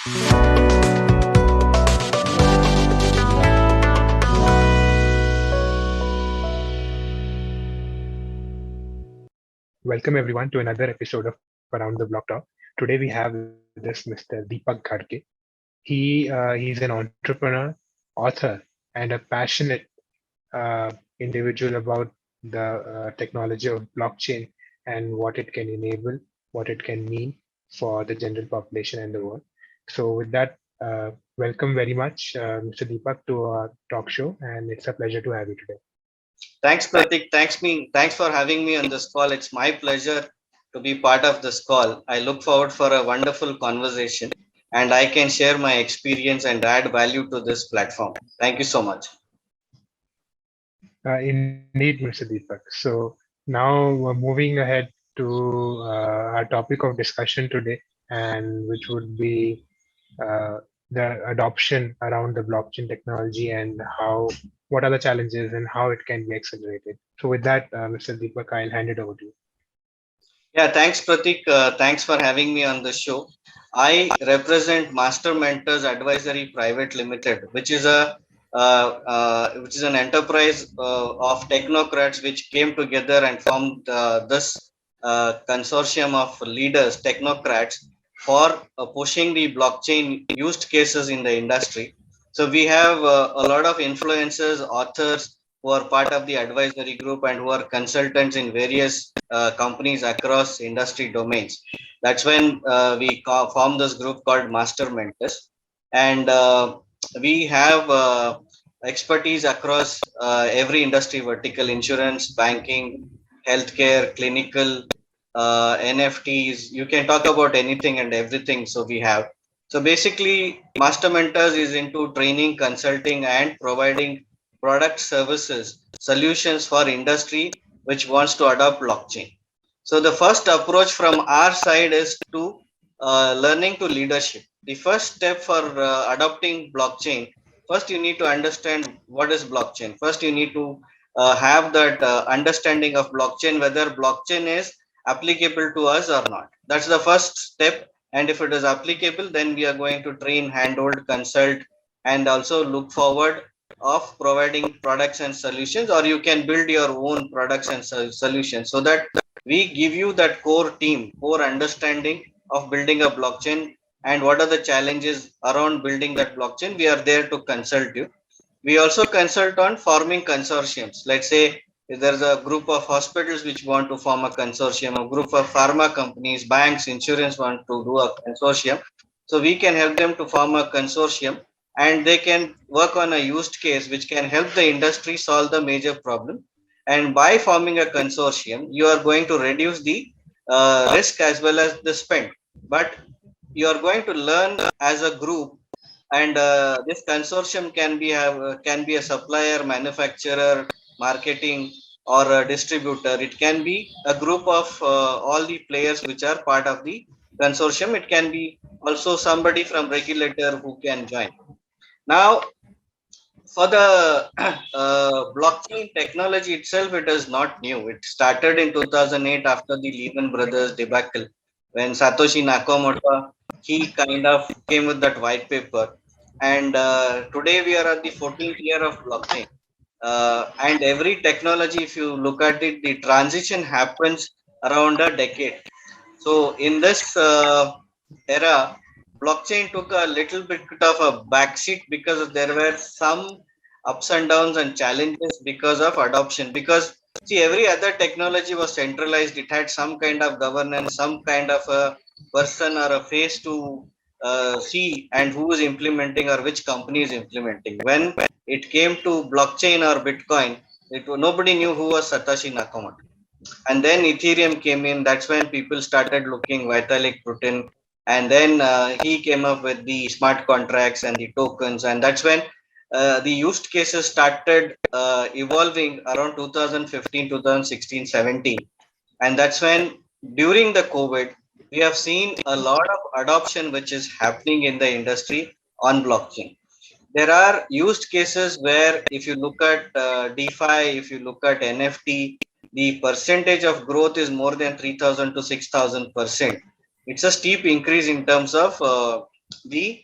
Welcome everyone to another episode of Around the Block Talk. Today we have with us Mr. Deepak Ghadge. He's an entrepreneur, author, and a passionate individual about the technology of blockchain and what it can enable, what it can mean for the general population and the world. So with that, welcome very much, Mr. Deepak, to our talk show, and it's a pleasure to have you today. Thanks, Pratik. Thanks for having me on this call. It's my pleasure to be part of this call. I look forward for a wonderful conversation, and I can share my experience and add value to this platform. Thank you so much. Indeed, Mr. Deepak. So now we're moving ahead to our topic of discussion today, and which would be the adoption around the blockchain technology and what are the challenges and how it can be accelerated. So with that, Mr. Deepak, I'll hand it over to you. Yeah, thanks, Pratik. Thanks for having me on the show. I represent Master Mentors Advisory Private Limited, which is an enterprise of technocrats which came together and formed this consortium of leaders, technocrats, for pushing the blockchain used cases in the industry. So we have a lot of influencers, authors who are part of the advisory group and who are consultants in various companies across industry domains. That's when we formed this group called Master Mentors, and we have expertise across every industry vertical: insurance, banking, healthcare, clinical, NFTs. You can talk about anything and everything. So we have. So basically, Master Mentors is into training, consulting, and providing product services, solutions for industry which wants to adopt blockchain. So the first approach from our side is to learning to leadership. The first step for adopting blockchain, first you need to understand what is blockchain. First you need to have that understanding of blockchain, whether blockchain is applicable to us or not. That's the first step. And if it is applicable, then we are going to train, handhold, consult, and also look forward of providing products and solutions, or you can build your own products and solutions, so that we give you that core understanding of building a blockchain and what are the challenges around building that blockchain. We are there to consult you. We also consult on forming consortiums. Let's say if there's a group of hospitals which want to form a consortium, a group of pharma companies, banks, insurance want to do a consortium. So we can help them to form a consortium, and they can work on a used case which can help the industry solve the major problem. And by forming a consortium, you are going to reduce the risk as well as the spend. But you are going to learn as a group, and this consortium can be a supplier, manufacturer, marketing, or a distributor. It can be a group of all the players which are part of the consortium. It can be also somebody from regulator who can join. Now, for the blockchain technology itself, it is not new. It started in 2008 after the Lehman Brothers debacle, when Satoshi Nakamoto, he kind of came with that white paper. And today we are at the 14th year of blockchain. And every technology, if you look at it, the transition happens around a decade. So in this era, blockchain took a little bit of a backseat because there were some ups and downs and challenges because of adoption. Because see, every other technology was centralized. It had some kind of governance, some kind of a person or a face to see and who is implementing or which company is implementing. When it came to blockchain or Bitcoin, nobody knew who was Satoshi Nakamoto. And then Ethereum came in. That's when people started looking Vitalik Buterin, and then he came up with the smart contracts and the tokens, and that's when the used cases started evolving around 2015, 2016, 17. And that's when during the COVID we have seen a lot of adoption which is happening in the industry on blockchain. There are used cases where if you look at DeFi, if you look at NFT, the percentage of growth is more than 3,000 to 6,000%. It's a steep increase in terms of the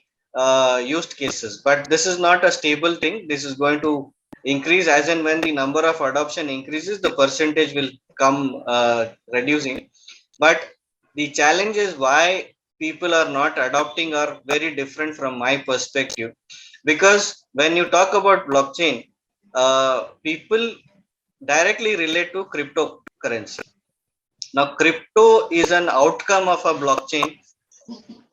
used cases. But this is not a stable thing. This is going to increase as and when the number of adoption increases, the percentage will come reducing. But the challenge is why people are not adopting are very different from my perspective. Because when you talk about blockchain, people directly relate to cryptocurrency. Now, crypto is an outcome of a blockchain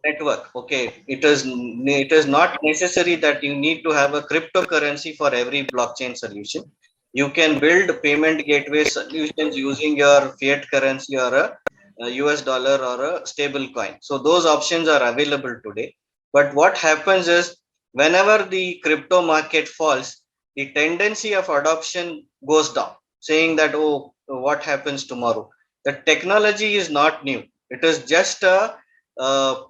network. Okay, it is not necessary that you need to have a cryptocurrency for every blockchain solution. You can build payment gateway solutions using your fiat currency or a US dollar or a stable coin. So those options are available today. But what happens is, whenever the crypto market falls, the tendency of adoption goes down, saying that, oh, what happens tomorrow? The technology is not new. It is just a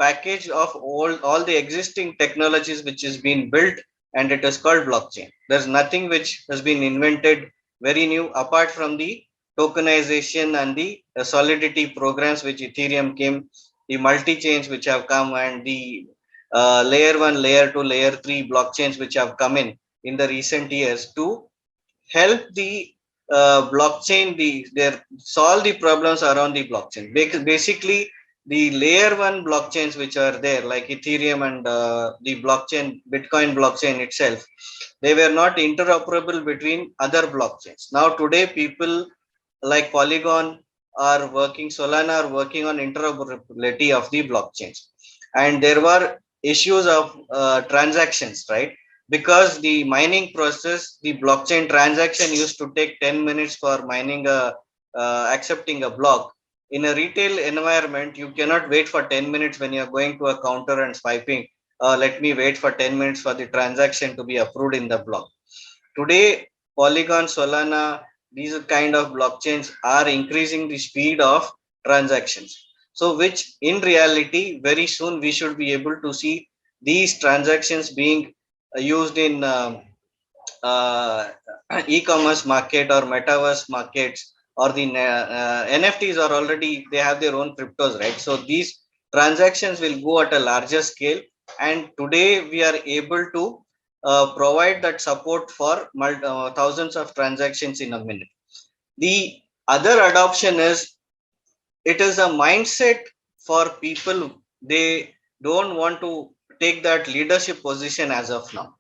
package of all the existing technologies which is being built, and it is called blockchain. There's nothing which has been invented very new apart from the tokenization and the solidity programs which Ethereum came, the multi-chains which have come, and the layer 1, layer 2, layer 3 blockchains which have come in the recent years to help the blockchain their solve the problems around the blockchain. Basically, the layer 1 blockchains which are there, like Ethereum and the blockchain Bitcoin blockchain itself, they were not interoperable between other blockchains. Now today, people like Polygon are working, Solana are working on interoperability of the blockchains. And there were issues of transactions, right? Because the mining process, the blockchain transaction used to take 10 minutes for mining accepting a block. In a retail environment, you cannot wait for 10 minutes when you're going to a counter and swiping, let me wait for 10 minutes for the transaction to be approved in the block. Today, Polygon, Solana, these kind of blockchains are increasing the speed of transactions. So, which in reality, very soon we should be able to see these transactions being used in uh, e-commerce market or metaverse markets, or the NFTs are already, they have their own cryptos, right? So these transactions will go at a larger scale, and today we are able to provide that support for thousands of transactions in a minute. The other adoption is, it is a mindset for people. They don't want to take that leadership position as of now.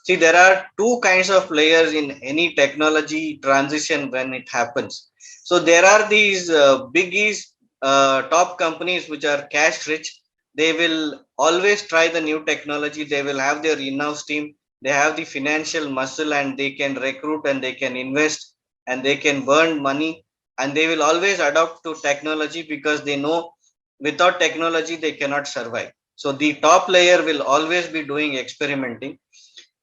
See, there are two kinds of players in any technology transition when it happens. So there are these biggies, top companies which are cash rich. They will always try the new technology. They will have their in-house team. They have the financial muscle, and they can recruit, and they can invest, and they can burn money, and they will always adopt to technology because they know without technology they cannot survive. So the top layer will always be doing experimenting.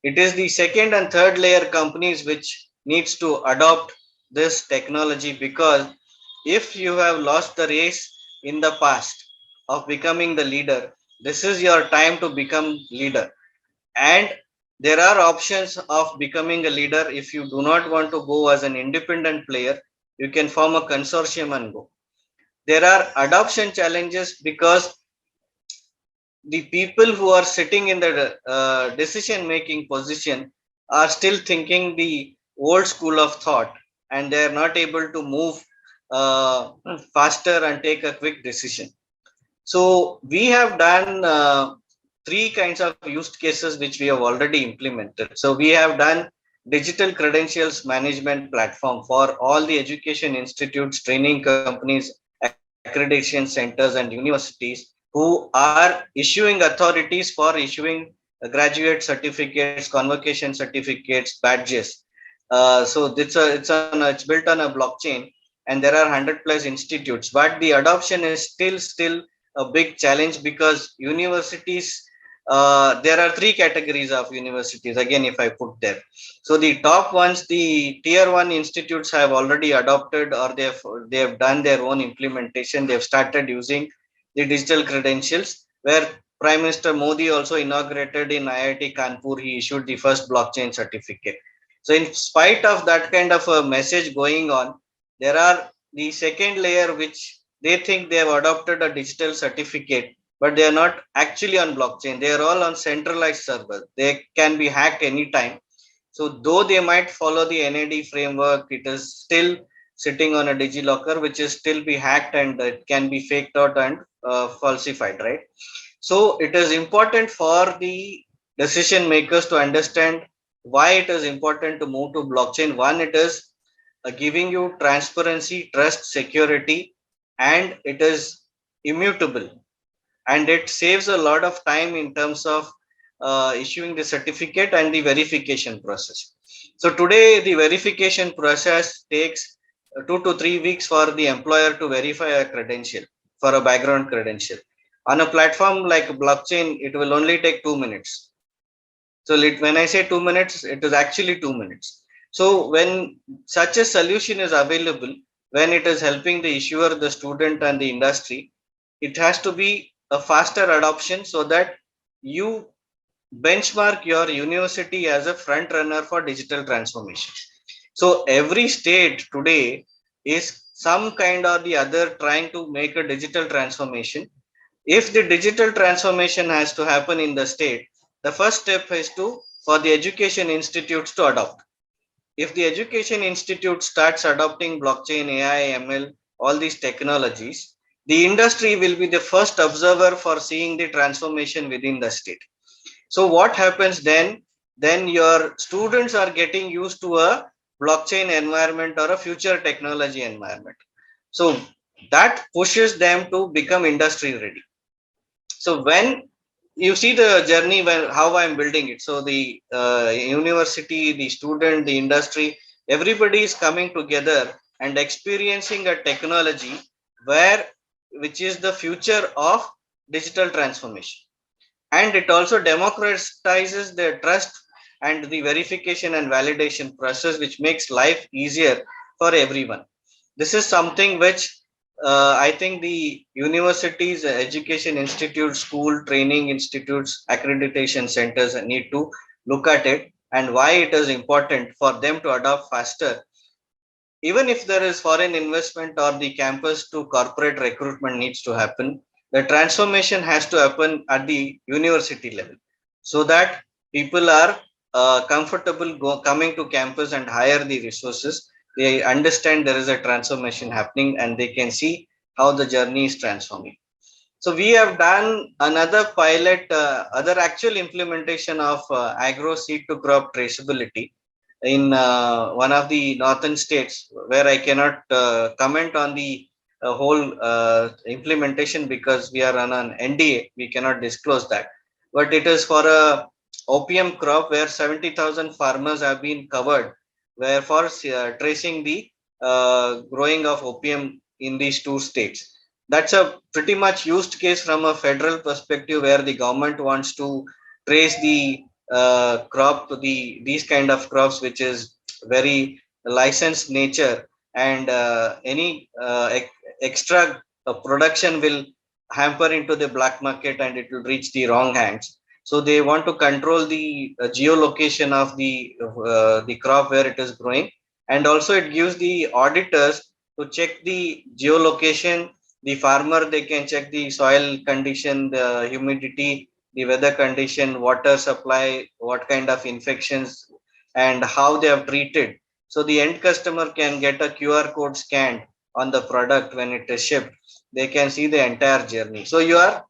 It is the second and third layer companies which needs to adopt this technology, because if you have lost the race in the past of becoming the leader, this is your time to become leader. And there are options of becoming a leader. If you do not want to go as an independent player, you can form a consortium and go. There are adoption challenges because the people who are sitting in the decision making position are still thinking the old school of thought, and they are not able to move uh, faster and take a quick decision. So we have done three kinds of use cases which we have already implemented. So we have done digital credentials management platform for all the education institutes, training companies, accreditation centers, and universities who are issuing authorities for issuing graduate certificates, convocation certificates, badges. So it's built on a blockchain, and there are 100 plus institutes, but the adoption is still a big challenge, because universities, there are three categories of universities again, if I put there. So the top ones, the tier 1 institutes, have already adopted, or they have done their own implementation. They've started using the digital credentials, where Prime Minister Modi also inaugurated in IIT Kanpur. He issued the first blockchain certificate. So in spite of that kind of a message going on, there are the second layer which they think they have adopted a digital certificate, but they are not actually on blockchain. They are all on centralized server. They can be hacked anytime. So though they might follow the NAD framework, it is still sitting on a DigiLocker, which is still be hacked and it can be faked out and falsified, right? So it is important for the decision makers to understand why it is important to move to blockchain. One, it is giving you transparency, trust, security, and it is immutable, and it saves a lot of time in terms of issuing the certificate and the verification process. So today the verification process takes 2 to 3 weeks for the employer to verify a credential, for a background credential. On a platform like blockchain, it will only take 2 minutes. So when I say 2 minutes, it is actually 2 minutes. So when such a solution is available, when it is helping the issuer, the student, and the industry, it has to be a faster adoption so that you benchmark your university as a front runner for digital transformation. So every state today is some kind or the other trying to make a digital transformation. If the digital transformation has to happen in the state, the first step is to for the education institutes to adopt. If the education institute starts adopting blockchain, AI, ML, all these technologies, the industry will be the first observer for seeing the transformation within the state. So what happens then? Then your students are getting used to a blockchain environment or a future technology environment. So that pushes them to become industry ready. So when you see the journey, when how I'm building it, so the university, the student, the industry, everybody is coming together and experiencing a technology where which is the future of digital transformation, and it also democratizes the trust and the verification and validation process, which makes life easier for everyone. This is something which I think the universities, education institutes, school training institutes, accreditation centers need to look at it, and why it is important for them to adopt faster. Even if there is foreign investment or the campus to corporate recruitment needs to happen, the transformation has to happen at the university level so that people are comfortable coming to campus and hire the resources. They understand there is a transformation happening and they can see how the journey is transforming. So we have done another pilot, other actual implementation of agro seed to crop traceability in one of the northern states, where I cannot comment on the whole implementation because we are on an NDA. We cannot disclose that. But it is for a opium crop where 70,000 farmers have been covered, where for tracing the growing of opium in these two states. That's a pretty much used case from a federal perspective, where the government wants to trace the crop to the these kind of crops, which is very licensed nature, and any extra production will hamper into the black market and it will reach the wrong hands. So they want to control the geolocation of the crop where it is growing, and also it gives the auditors to check the geolocation. The farmer, they can check the soil condition, the humidity, the weather condition, water supply, what kind of infections, and how they have treated. So the end customer can get a QR code scanned on the product when it is shipped. They can see the entire journey. So you are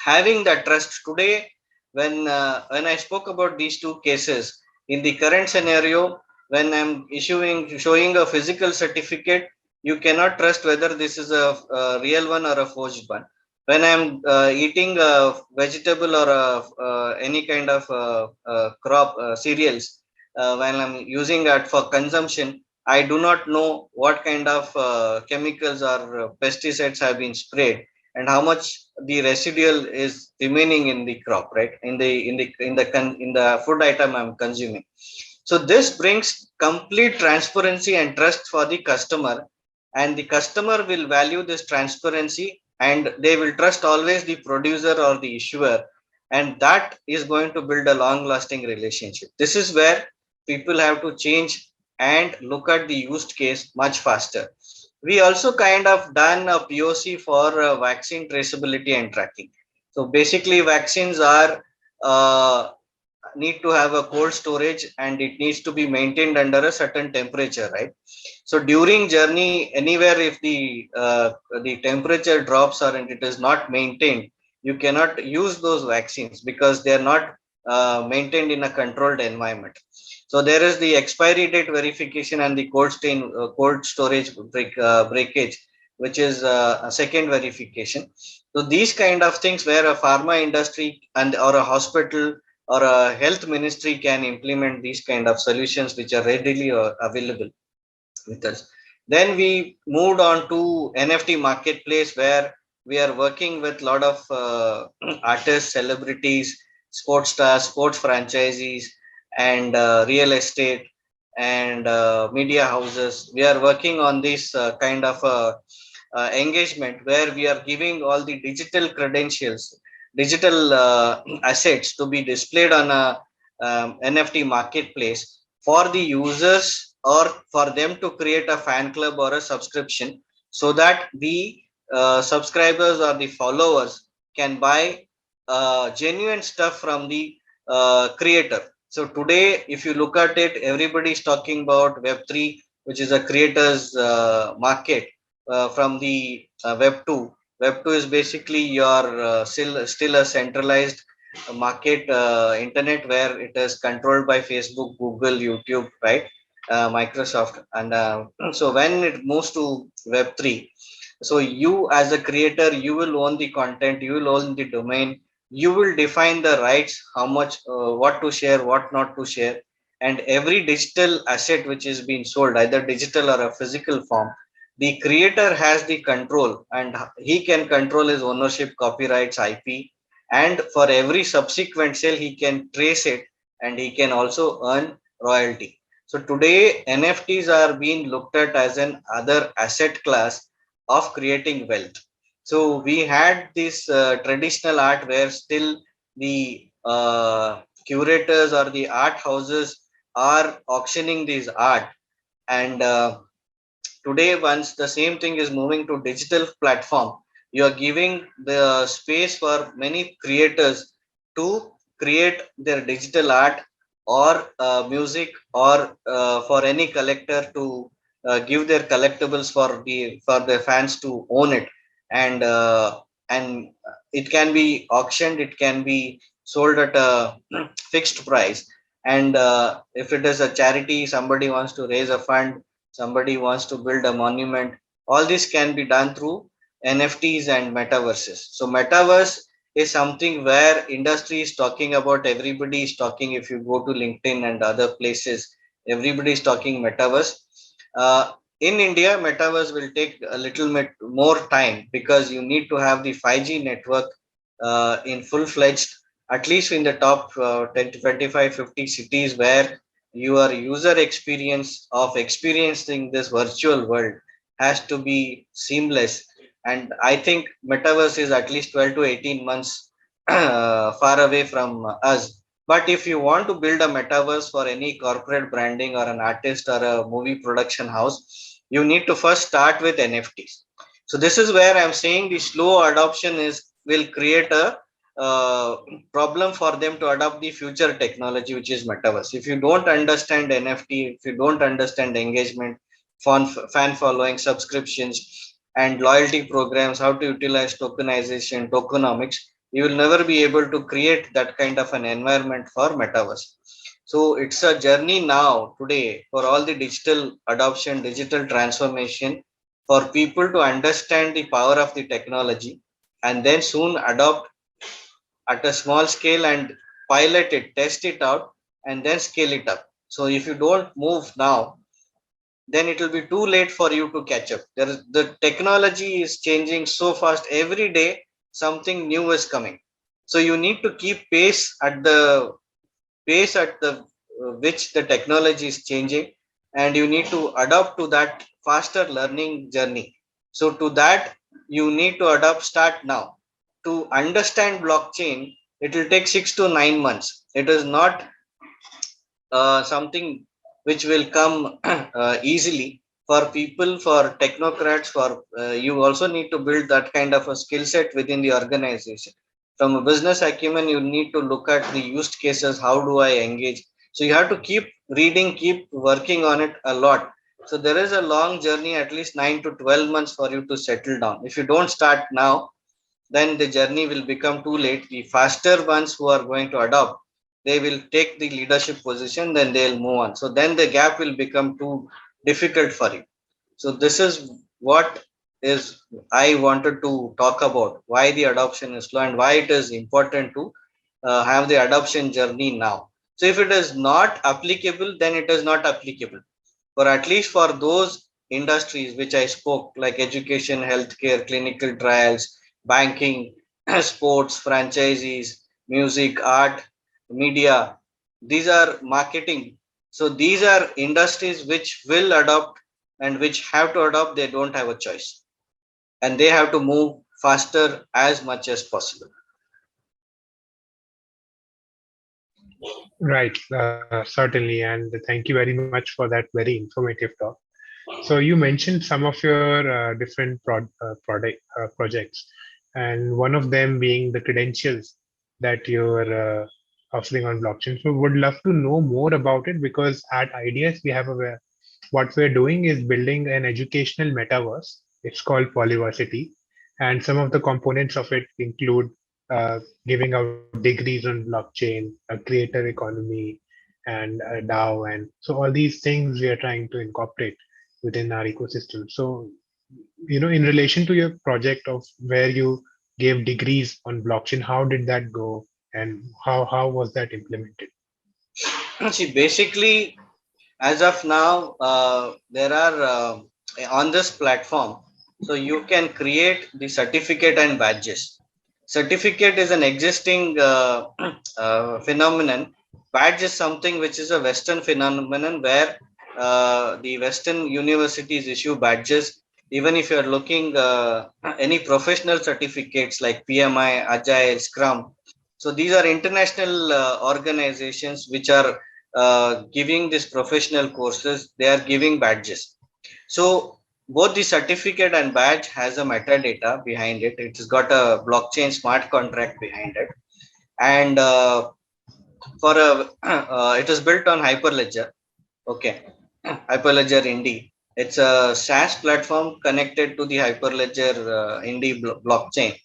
having that trust today. When I spoke about these two cases, in the current scenario, when I'm issuing showing a physical certificate, you cannot trust whether this is a real one or a forged one. When I'm eating a vegetable or any kind of crop cereals, when I'm using it for consumption, I do not know what kind of chemicals or pesticides have been sprayed, and how much the residual is remaining in the crop, right, in the food item I'm consuming. So this brings complete transparency and trust for the customer, and the customer will value this transparency, and they will trust always the producer or the issuer, and that is going to build a long lasting relationship. This is where people have to change and look at the used case much faster. We also kind of done a POC for vaccine traceability and tracking. So basically, vaccines are uh, need to have a cold storage, and it needs to be maintained under a certain temperature, right? So during journey anywhere, if the temperature drops or it is not maintained, you cannot use those vaccines because they are not maintained in a controlled environment. So there is the expiry date verification and the cold storage breakage, which is a second verification. So these kind of things where a pharma industry and or a hospital or a health ministry can implement these kind of solutions which are readily available with us. Then we moved on to NFT Marketplace, where we are working with a lot of artists, celebrities, sports stars, sports franchisees, and real estate and media houses. We are working on this kind of engagement where we are giving all the digital credentials, digital assets to be displayed on a NFT marketplace for the users or for them to create a fan club or a subscription, so that the subscribers or the followers can buy genuine stuff from the creator. So today, if you look at it, everybody is talking about Web3, which is a creators market from the Web2. Web2 is basically your still a centralized market internet where it is controlled by Facebook, Google, YouTube, right? Microsoft. And so when it moves to Web3, so you as a creator, you will own the content, you will own the domain, you will define the rights, how much, what to share, what not to share. And every digital asset which is being sold, either digital or a physical form, the creator has the control, and he can control his ownership, copyrights, IP, and for every subsequent sale he can trace it, and he can also earn royalty. So today NFTs are being looked at as an other asset class of creating wealth. So we had this traditional art where still the curators or the art houses are auctioning these art, and today once the same thing is moving to digital platform, you are giving the space for many creators to create their digital art or music, or for any collector to give their collectibles for their fans to own it. And it can be auctioned, it can be sold at a fixed price. And if it is a charity, somebody wants to raise a fund, somebody wants to build a monument, all this can be done through NFTs and metaverses. So metaverse is something where industry is talking about, everybody is talking. If you go to LinkedIn and other places, everybody is talking metaverse. In India, metaverse will take a little bit more time because you need to have the 5G network in full fledged, at least in the top 10 to 25 50 cities, where your user experience of experiencing this virtual world has to be seamless. And I think metaverse is at least 12 to 18 months far away from us. But if you want to build a metaverse for any corporate branding or an artist or a movie production house, you need to first start with NFTs. So this is where I'm saying the slow adoption is will create a uh, problem for them to adopt the future technology, which is metaverse. If you don't understand NFT, if you don't understand engagement, fan following, subscriptions, and loyalty programs, how to utilize tokenization, tokenomics, you will never be able to create that kind of an environment for metaverse. So it's a journey now today for all the digital adoption, digital transformation, for people to understand the power of the technology and then soon adopt at a small scale and pilot it, test it out, and then scale it up. So if you don't move now, then it will be too late for you to catch up. The technology is changing so fast. Every day, something new is coming. So you need to keep pace at the which the technology is changing, and you need to adapt to that faster learning journey. So to that, you need to adapt, start now. To understand blockchain, it will take 6 to 9 months. It is not something which will come easily. for people, for technocrats, for you also need to build that kind of a skill set within the organization. From a business acumen, you need to look at the used cases. How do I engage? So you have to keep reading, keep working on it a lot. So there is a long journey, at least 9 to 12 months for you to settle down. If you don't start now, then the journey will become too late. The faster ones who are going to adopt, they will take the leadership position, then they'll move on. So then the gap will become too difficult for you. So this is what is I wanted to talk about, why the adoption is slow and why it is important to have the adoption journey now. So if it is not applicable, then it is not applicable. For at least for those industries which I spoke, like education, healthcare, clinical trials, banking, sports, franchisees, music, art, media, these are marketing. So these are industries which will adopt and which have to adopt, they don't have a choice. And they have to move faster as much as possible. Right, certainly, and thank you very much for that very informative talk. So you mentioned some of your different projects, and one of them being the credentials that you're offering on blockchain. So would love to know more about it because at Ideas we have a what we're doing is building an educational metaverse. It's called Polyversity, and some of the components of it include giving out degrees on blockchain, a creator economy, and a DAO, and so all these things we are trying to incorporate within our ecosystem. So, in relation to your project of where you gave degrees on blockchain, how did that go, and how was that implemented? See, basically, as of now, there are on this platform, so you can create the certificate and badges. Certificate is an existing phenomenon. Badge is something which is a Western phenomenon where the Western universities issue badges. Even if you are looking any professional certificates like PMI, Agile, Scrum, so these are international organizations which are giving these professional courses. They are giving badges. So both the certificate and badge has a metadata behind it. It's got a blockchain smart contract behind it, and for a it is built on Hyperledger. Okay, Hyperledger Indy. It's a SaaS platform connected to the Hyperledger Indy blockchain.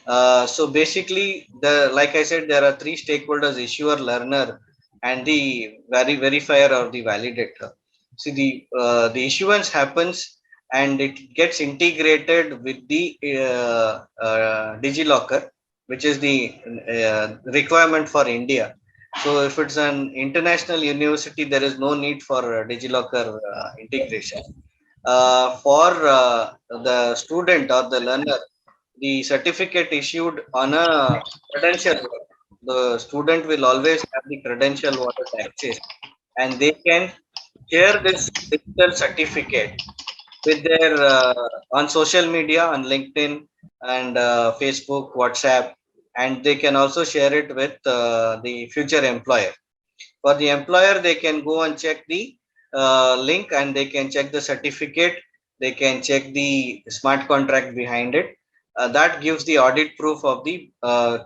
So basically, like I said, there are three stakeholders: issuer, learner, and the verifier or the validator. See, the issuance happens and it gets integrated with the DigiLocker, which is the requirement for India. So if it's an international university, there is no need for DigiLocker integration. For the student or the learner, the certificate issued on a credential wallet. The student will always have the credential wallet access, and they can share this digital certificate with their on social media, on LinkedIn and Facebook, WhatsApp, and they can also share it with the future employer. For the employer, they can go and check the link and they can check the certificate. They can check the smart contract behind it. That gives the audit proof of the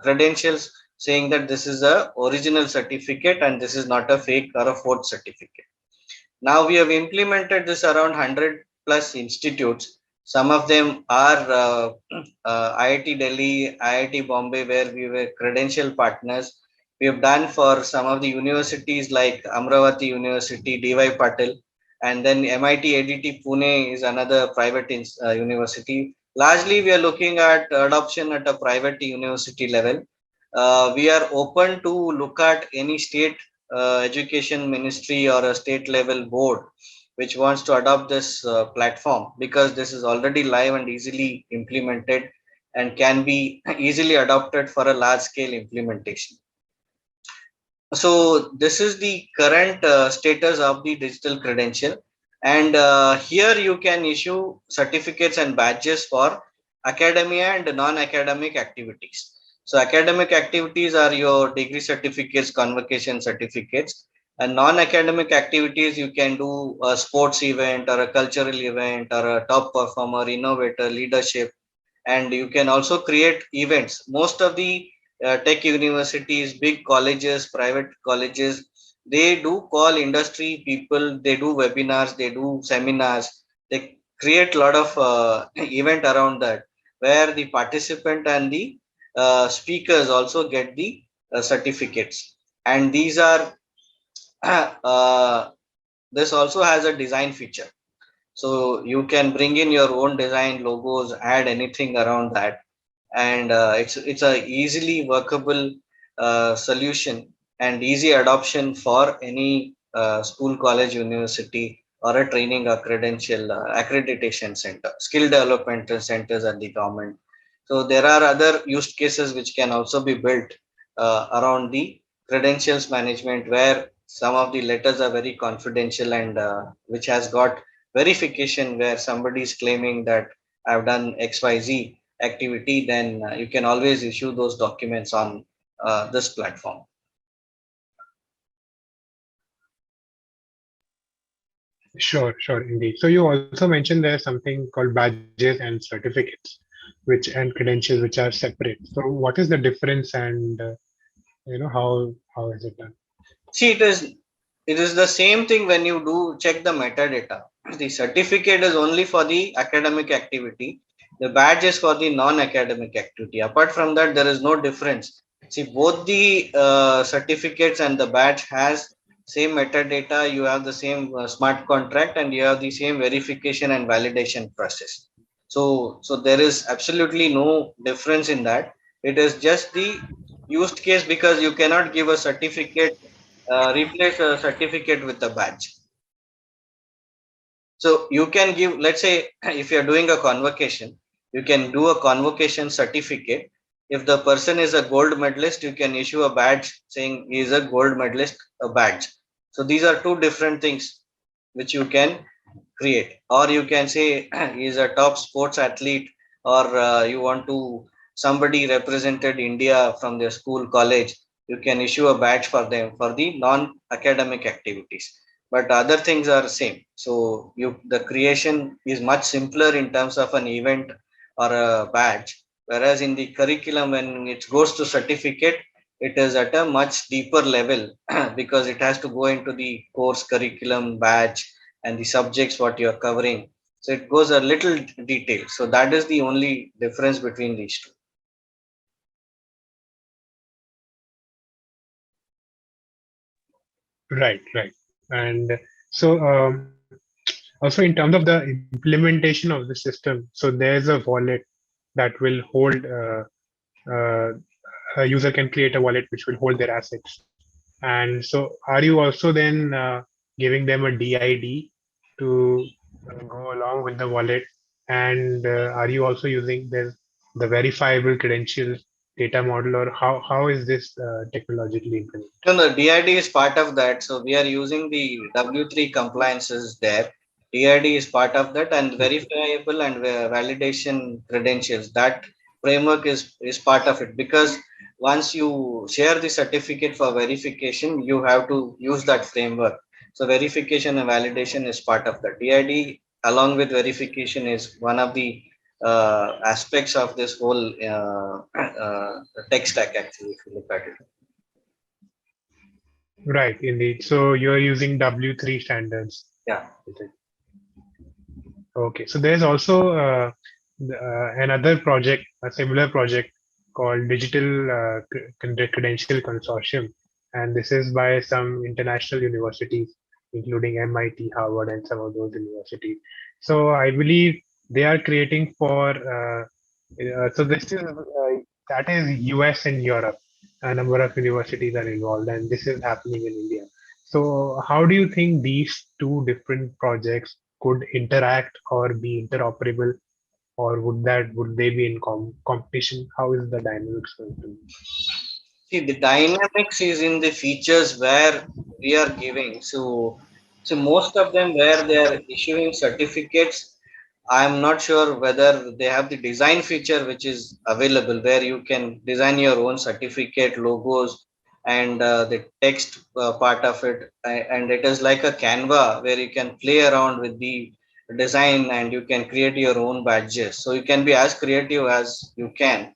credentials, saying that this is a original certificate and this is not a fake or a forged certificate. Now we have implemented this around 100 plus institutes. Some of them are IIT Delhi, IIT Bombay, where we were credential partners. We have done for some of the universities like Amravati University, DY Patil, and then MIT ADT Pune is another private university. Largely, we are looking at adoption at a private university level. We are open to look at any state education ministry or a state level board which wants to adopt this platform, because this is already live and easily implemented and can be easily adopted for a large scale implementation. So this is the current status of the digital credential, and here you can issue certificates and badges for academia and non-academic activities. So academic activities are your degree certificates, convocation certificates. And non-academic activities, you can do a sports event or a cultural event or a top performer, innovator, leadership, and you can also create events. Most of the tech universities, big colleges, private colleges, they do call industry people, they do webinars, they do seminars, they create a lot of event around that, where the participant and the speakers also get the certificates. And these are this also has a design feature, so you can bring in your own design logos, add anything around that, and it's a easily workable solution and easy adoption for any school, college, university, or a training or credential accreditation center, skill development centers at the government. So there are other use cases which can also be built around the credentials management, where some of the letters are very confidential, and which has got verification, where somebody is claiming that I've done XYZ activity, then you can always issue those documents on this platform. Sure, indeed. So you also mentioned there's something called badges and certificates, which and credentials, which are separate. So what is the difference, and how is it done? See, it is the same thing when you do check the metadata. The certificate is only for the academic activity. The badge is for the non-academic activity. Apart from that, there is no difference. See, both the certificates and the badge has same metadata. You have the same smart contract, and you have the same verification and validation process. So there is absolutely no difference in that. It is just the used case, because you cannot give a certificate, replace a certificate with a badge. So you can give, let's say, if you're doing a convocation, you can do a convocation certificate. If the person is a gold medalist, you can issue a badge saying he is a gold medalist, a badge. So these are two different things which you can create. Or you can say he is a top sports athlete, or you want to, somebody represented India from their school, college, you can issue a badge for them for the non academic activities, but other things are same. So you, the creation is much simpler in terms of an event or a badge, whereas in the curriculum, when it goes to certificate, it is at a much deeper level because it has to go into the course curriculum, badge, and the subjects what you are covering. So it goes a little detail. So that is the only difference between these two. Right. And so also in terms of the implementation of the system, so there's a wallet that will hold a user can create a wallet which will hold their assets. And so are you also then giving them a DID to go along with the wallet? And are you also using the verifiable credentials data model, or how is this technologically implemented? No, the DID is part of that. So we are using the W3 compliances there. DID is part of that, and verifiable and validation credentials. That framework is part of it, because once you share the certificate for verification, you have to use that framework. So verification and validation is part of that. DID along with verification is one of the aspects of this whole tech stack. Actually, if you look at it. Right, indeed. So you're using W3 standards. Yeah. Okay, so there's also another project, a similar project called Digital Credential Consortium, and this is by some international universities, including MIT, Harvard, and some of those universities. So I believe they are creating for. So this is that is US and Europe. A number of universities are involved, and this is happening in India. So how do you think these two different projects could interact or be interoperable, or would they be in competition? How is the dynamics going to be? See, the dynamics is in the features where we are giving. So most of them where they are issuing certificates, I'm not sure whether they have the design feature which is available, where you can design your own certificate logos, and the text part of it, and it is like a Canva where you can play around with the design and you can create your own badges. So you can be as creative as you can,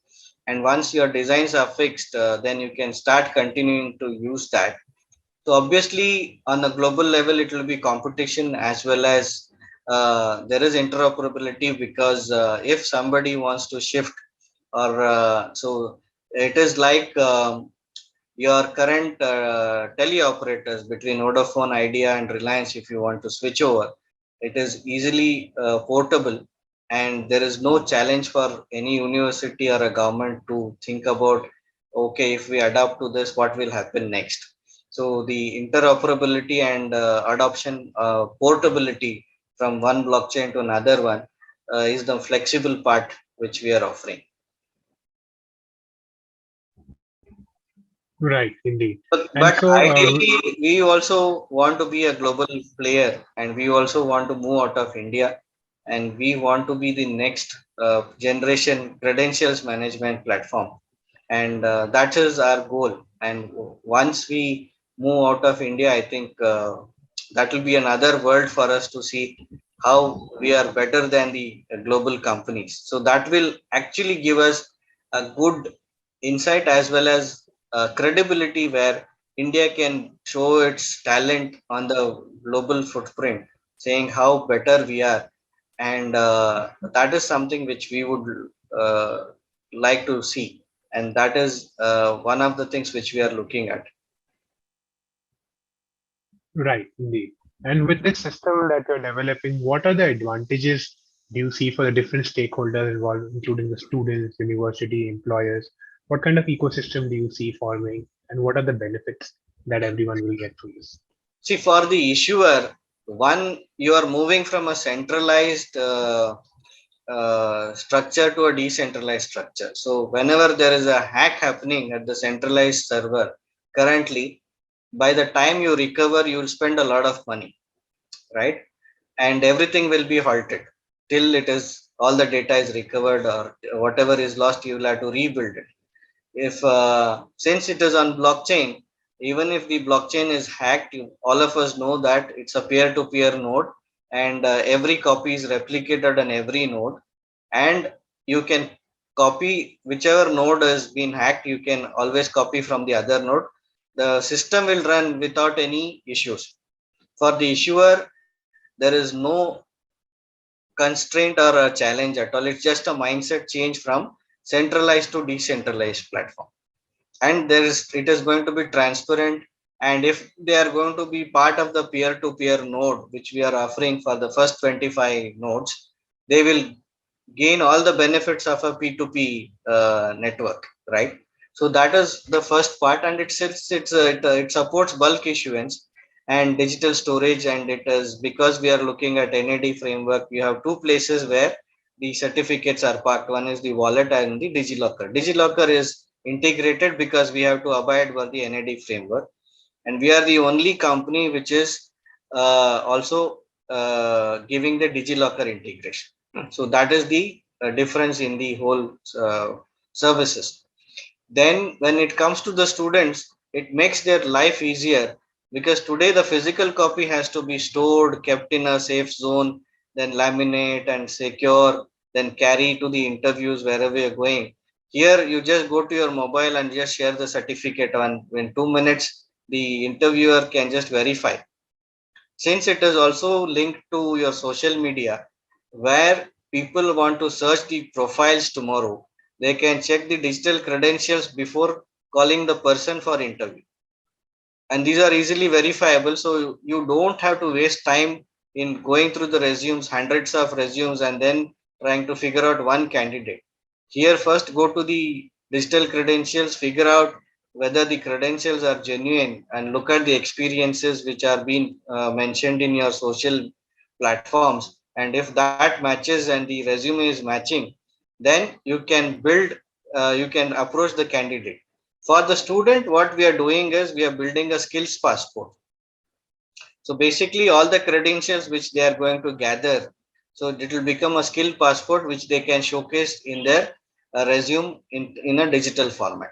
and once your designs are fixed, then you can start continuing to use that. So obviously, on a global level, it will be competition as well as there is interoperability, because if somebody wants to shift, or so it is like your current teleoperators between Vodafone, Idea, and Reliance. If you want to switch over, it is easily portable, and there is no challenge for any university or a government to think about, okay, if we adapt to this, what will happen next. So the interoperability and adoption, portability from one blockchain to another one is the flexible part which we are offering. Right, indeed. And But so, ideally, we also want to be a global player, and we also want to move out of India, and we want to be the next generation credentials management platform, and that is our goal. And once we move out of India, I think that will be another world for us to see how we are better than the global companies. So that will actually give us a good insight as well as credibility, where India can show its talent on the global footprint, saying how better we are. And that is something which we would uh, like to see. And that is one of the things which we are looking at. right, indeed. And with this system that you're developing, what are the advantages do you see for the different stakeholders involved, including the students, university, employers? What kind of ecosystem do you see forming, and what are the benefits that everyone will get from this? See, for the issuer, one, you are moving from a centralized structure to a decentralized structure. So whenever there is a hack happening at the centralized server, currently, by the time you recover, you will spend a lot of money, right? And everything will be halted till it is all the data is recovered, or whatever is lost, you will have to rebuild it. If since it is on blockchain, even if the blockchain is hacked, all of us know that it's a peer-to-peer node, and every copy is replicated on every node, and you can copy whichever node has been hacked, you can always copy from the other node. The system will run without any issues. For the issuer, there is no constraint or a challenge at all. It's just a mindset change from centralized to decentralized platform, and there is, it is going to be transparent. And if they are going to be part of the peer to peer node which we are offering for the first 25 nodes, they will gain all the benefits of a P2P network, right? So that is the first part, and it supports bulk issuance and digital storage, and it is because we are looking at NAD framework. We have two places where the certificates are parked. One is the wallet and the DigiLocker. DigiLocker is integrated because we have to abide by the NAD framework, and we are the only company which is also giving the DigiLocker integration. So that is the difference in the whole services. Then when it comes to the students, it makes their life easier, because today the physical copy has to be stored, kept in a safe zone, then laminate and secure, then carry to the interviews wherever you're going. Here you just go to your mobile and just share the certificate on, in 2 minutes the interviewer can just verify. Since it is also linked to your social media, where people want to search the profiles tomorrow, they can check the digital credentials before calling the person for interview, and these are easily verifiable. So you don't have to waste time in going through the resumes, hundreds of resumes, and then trying to figure out one candidate. Here, first go to the digital credentials, figure out whether the credentials are genuine, and look at the experiences which are being mentioned in your social platforms. And if that matches and the resume is matching, then you can build, you can approach the candidate. For the student, what we are doing is we are building a skills passport. So basically, all the credentials which they are going to gather, so it will become a skill passport which they can showcase in their resume in a digital format.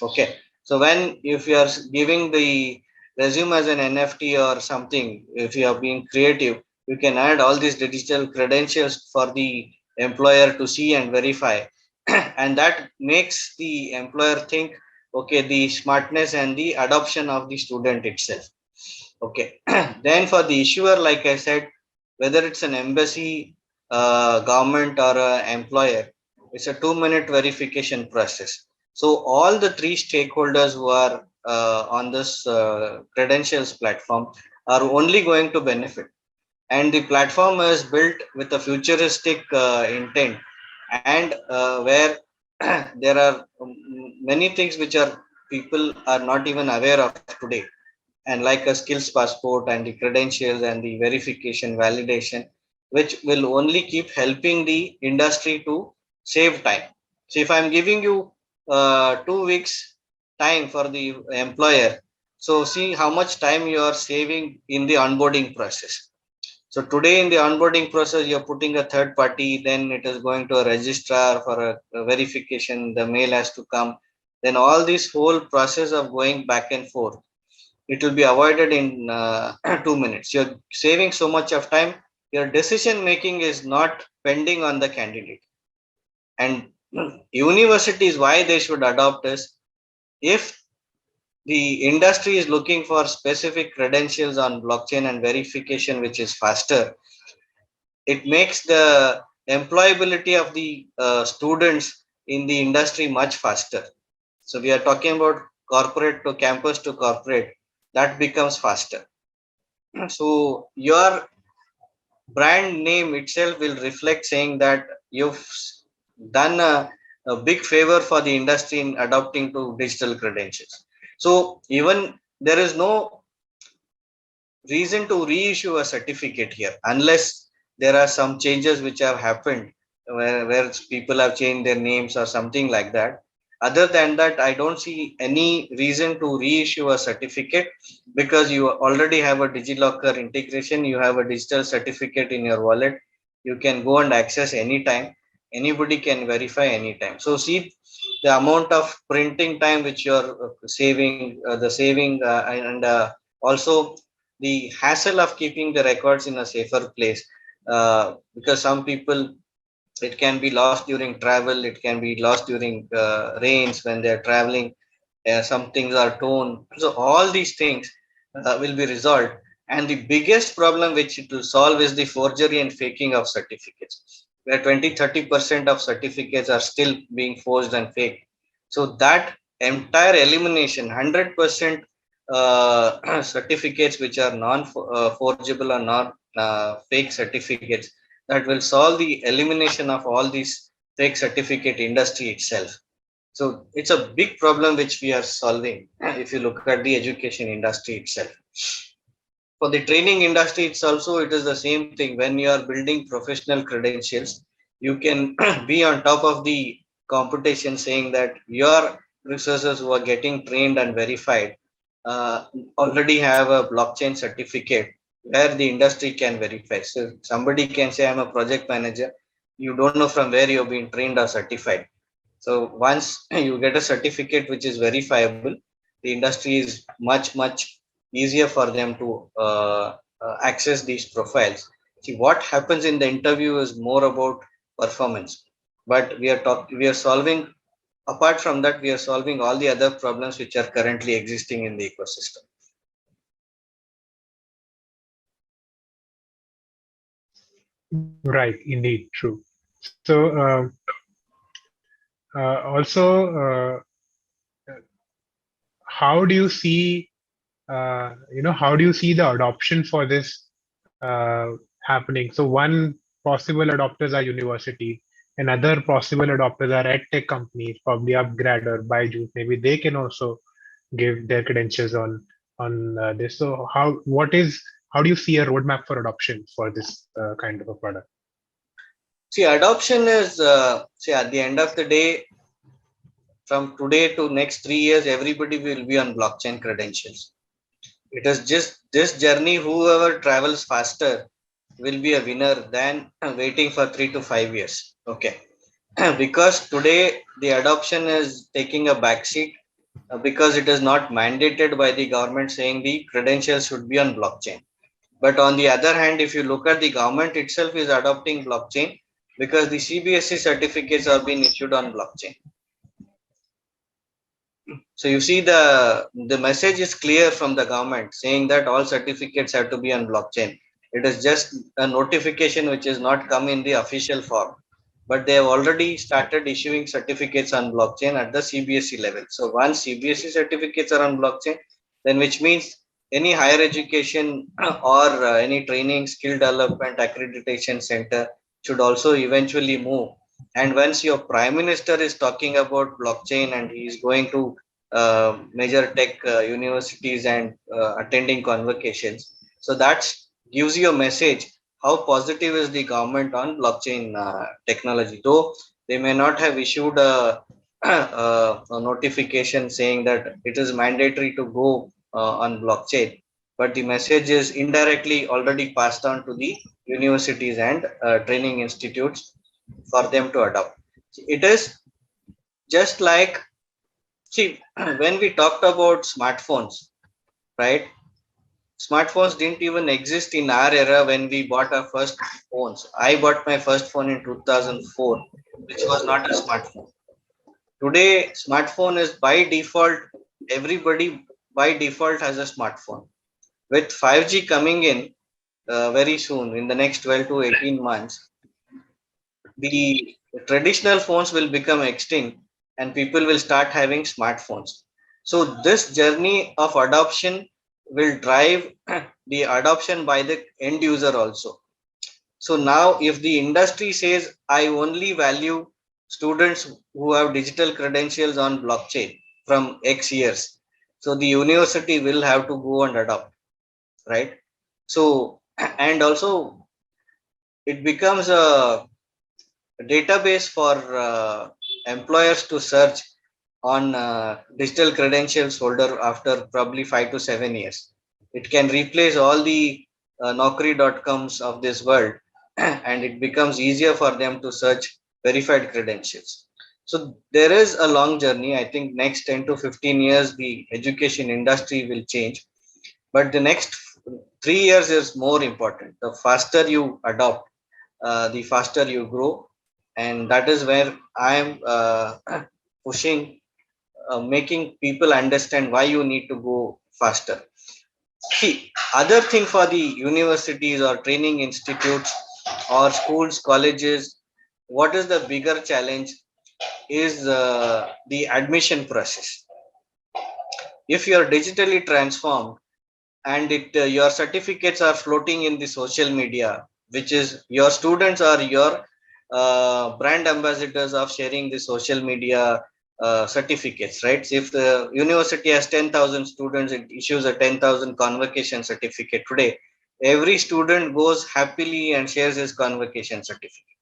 Okay. So if you are giving the resume as an NFT or something, if you are being creative, you can add all these digital credentials for the employer to see and verify. And that makes the employer think, okay, the smartness and the adoption of the student itself. Okay. Then for the issuer, like I said, whether it's an embassy, government, or employer, it's a 2-minute verification process. So all the three stakeholders who are on this credentials platform are only going to benefit. And the platform is built with a futuristic intent, and where there are many things which are people are not even aware of today, and like a skills passport and the credentials and the verification validation, which will only keep helping the industry to save time. So if I'm giving you 2 weeks time for the employer, so see how much time you are saving in the onboarding process. So today in the onboarding process, you're putting a third party, then it is going to a registrar for a verification, the mail has to come, then all this whole process of going back and forth, it will be avoided in 2 minutes. You're saving so much of time. Your decision making is not pending on the candidate. And universities, why they should adopt is, if the industry is looking for specific credentials on blockchain and verification, which is faster, it makes the employability of the students in the industry much faster. So we are talking about corporate to campus to corporate, that becomes faster. So your brand name itself will reflect saying that you've done a big favor for the industry in adopting to digital credentials. So even there is no reason to reissue a certificate here unless there are some changes which have happened, where people have changed their names or something like that. Other than that, I don't see any reason to reissue a certificate, because you already have a DigiLocker integration, you have a digital certificate in your wallet, you can go and access anytime, anybody can verify anytime. So see the amount of printing time which you're saving, the saving, and also the hassle of keeping the records in a safer place, because some people, it can be lost during travel, it can be lost during rains when they're traveling, some things are torn. So all these things will be resolved. And the biggest problem which it will solve is the forgery and faking of certificates, where 20-30% of certificates are still being forged and faked. So that entire elimination, 100% certificates which are non forgeable or non fake certificates, that will solve the elimination of all these fake certificate industry itself. So it's a big problem which we are solving if you look at the education industry itself. For the training industry, it's also, it is the same thing. When you are building professional credentials, you can be on top of the competition, saying that your resources who are getting trained and verified uh, already have a blockchain certificate where the industry can verify. So somebody can say, I'm a project manager, you don't know from where you're being trained or certified. So once you get a certificate which is verifiable, the industry is much easier for them to access these profiles. See, what happens in the interview is more about performance, but we are solving. Apart from that, we are solving all the other problems which are currently existing in the ecosystem. Right, indeed, true. So also, how do you see, how do you see the adoption for this happening? So one possible adopters are university, and other possible adopters are ed tech companies, probably Upgrad or Byju's. Maybe they can also give their credentials on this. So how do you see a roadmap for adoption for this kind of a product? See, adoption is, see, at the end of the day, from today to next 3 years, everybody will be on blockchain credentials. It is just this journey, whoever travels faster will be a winner than waiting for 3 to 5 years. Okay. Because today the adoption is taking a backseat. because it is not mandated by the government saying the credentials should be on blockchain. But on the other hand, if you look at the government itself is adopting blockchain because the CBSE certificates are being issued on blockchain. So you see the message is clear from the government saying that all certificates have to be on blockchain. It is just a notification which is not come in the official form, but they have already started issuing certificates on blockchain at the CBSE level. So once CBSE certificates are on blockchain, then which means any higher education or any training, skill development, accreditation center should also eventually move. And once your prime minister is talking about blockchain and he is going to major tech universities and attending convocations, so that gives you a message how positive is the government on blockchain technology. Though they may not have issued a notification saying that it is mandatory to go on blockchain, but the message is indirectly already passed on to the universities and training institutes for them to adopt. It is just like, see, when we talked about smartphones, right? Smartphones didn't even exist in our era when we bought our first phones. I bought my first phone in 2004, which was not a smartphone. Today, smartphone is by default, everybody by default has a smartphone. With 5G coming in very soon, in the next 12 to 18 months, the traditional phones will become extinct and people will start having smartphones. So this journey of adoption will drive the adoption by the end user also. So now if the industry says I only value students who have digital credentials on blockchain from X years, so the university will have to go and adopt, right? So and also it becomes a database for employers to search on digital credentials holder after probably 5 to 7 years. It can replace all the Naukri.coms of this world and it becomes easier for them to search verified credentials. So there is a long journey. I think next 10 to 15 years, the education industry will change. But the next 3 years is more important. The faster you adopt, the faster you grow, and that is where I am pushing, making people understand why you need to go faster. See, other thing for the universities or training institutes or schools, colleges, what is the bigger challenge is the admission process. If you are digitally transformed and it your certificates are floating in the social media, which is your students are your brand ambassadors of sharing the social media certificates, right? So if the university has 10,000 students, it issues a 10,000 convocation certificate today. Every student goes happily and shares his convocation certificate,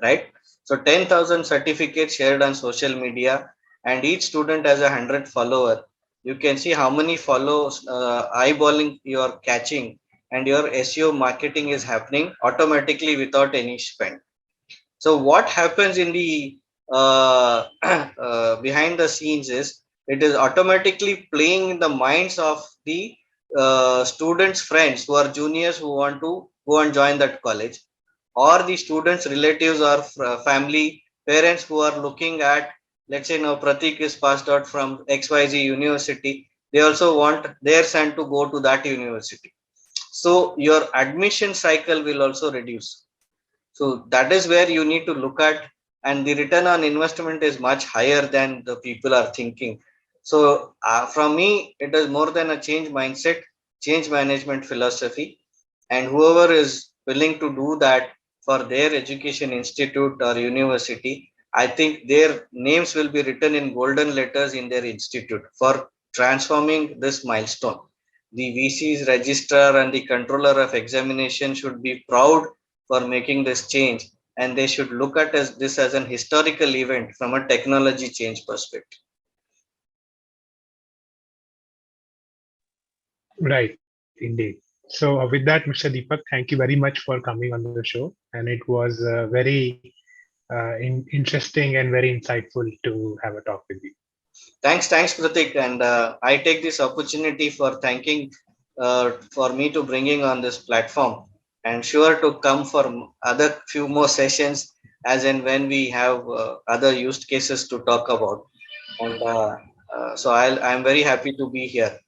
right? So 10,000 certificates shared on social media, and each student has 100 follower. You can see how many follows eyeballing you are catching, and your SEO marketing is happening automatically without any spend. So what happens in the behind the scenes is it is automatically playing in the minds of the students' friends who are juniors who want to go and join that college, or the students relatives or family parents who are looking at, let's say now Pratik is passed out from XYZ university, they also want their son to go to that university. So your admission cycle will also reduce. So that is where you need to look at, and the return on investment is much higher than the people are thinking. So from me, it is more than a change mindset, change management philosophy, and whoever is willing to do that for their education institute or university, I think their names will be written in golden letters in their institute for transforming this milestone. The VC's registrar and the controller of examination should be proud for making this change, and they should look at this as an historical event from a technology change perspective. Right, indeed. So, with that, Mr. Deepak, thank you very much for coming on the show. And it was very interesting and very insightful to have a talk with you. Thanks, Pratik. And I take this opportunity for thanking for me to bringing on this platform, and sure to come for other few more sessions as and when we have other use cases to talk about. And I'm very happy to be here.